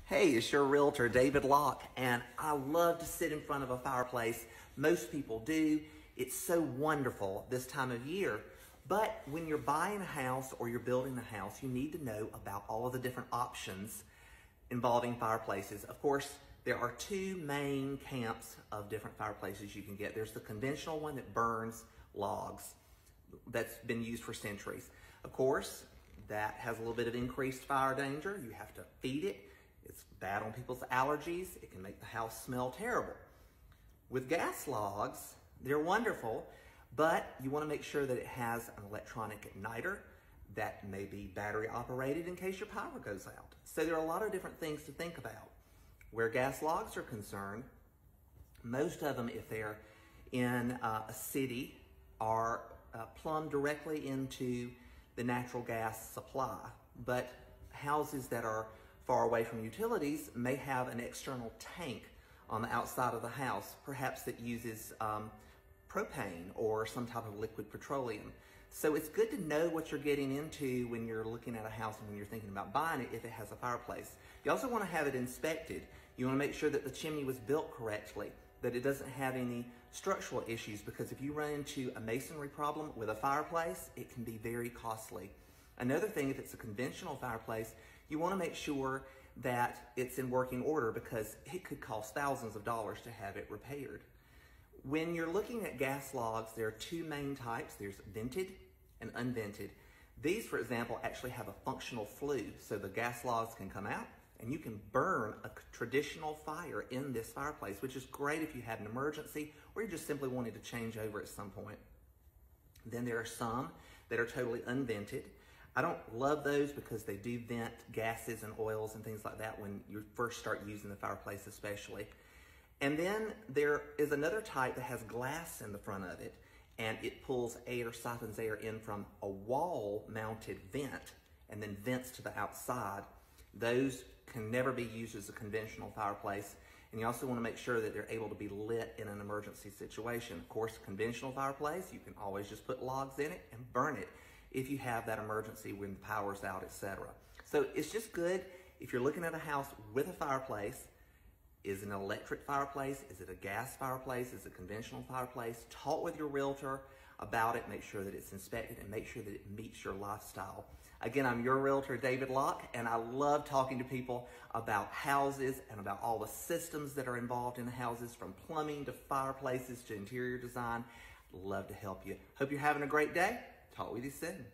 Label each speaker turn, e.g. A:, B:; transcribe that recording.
A: Hey, it's your realtor, David Locke, and I love to sit in front of a fireplace. Most people do. It's so wonderful this time of year. But when you're buying a house or you're building a house, you need to know about all of the different options involving fireplaces. Of course, there are two main camps of different fireplaces you can get. There's the conventional one that burns logs. That's been used for centuries. Of course, that has a little bit of increased fire danger. You have to feed it. It's bad on people's allergies. It can make the house smell terrible. With gas logs, they're wonderful, but you want to make sure that it has an electronic igniter that may be battery operated in case your power goes out. So there are a lot of different things to think about. Where gas logs are concerned, most of them, if they're in a city, are plumbed directly into the natural gas supply. But houses that are far away from utilities may have an external tank on the outside of the house, perhaps that uses propane or some type of liquid petroleum. So it's good to know what you're getting into when you're looking at a house and when you're thinking about buying it if it has a fireplace. You also want to have it inspected. You want to make sure that the chimney was built correctly, that it doesn't have any structural issues, because if you run into a masonry problem with a fireplace, it can be very costly. Another thing, if it's a conventional fireplace, you want to make sure that it's in working order, because it could cost thousands of dollars to have it repaired. When you're looking at gas logs, there are two main types. There's vented and unvented. These, for example, actually have a functional flue, so the gas logs can come out and you can burn a traditional fire in this fireplace, which is great if you had an emergency or you just simply wanted to change over at some point. Then there are some that are totally unvented. I don't love those because they do vent gases and oils and things like that when you first start using the fireplace especially. And then there is another type that has glass in the front of it, and it pulls air, siphons air in from a wall-mounted vent and then vents to the outside. Those can never be used as a conventional fireplace. And you also want to make sure that they're able to be lit in an emergency situation. Of course, conventional fireplace, you can always just put logs in it and burn it if you have that emergency when the power's out, etc. So it's just good if you're looking at a house with a fireplace. Is it an electric fireplace? Is it a gas fireplace? Is it a conventional fireplace? Talk with your realtor about it. Make sure that it's inspected and make sure that it meets your lifestyle. Again, I'm your realtor, David Locke, and I love talking to people about houses and about all the systems that are involved in houses, from plumbing to fireplaces to interior design. Love to help you. Hope you're having a great day. Talk with you soon.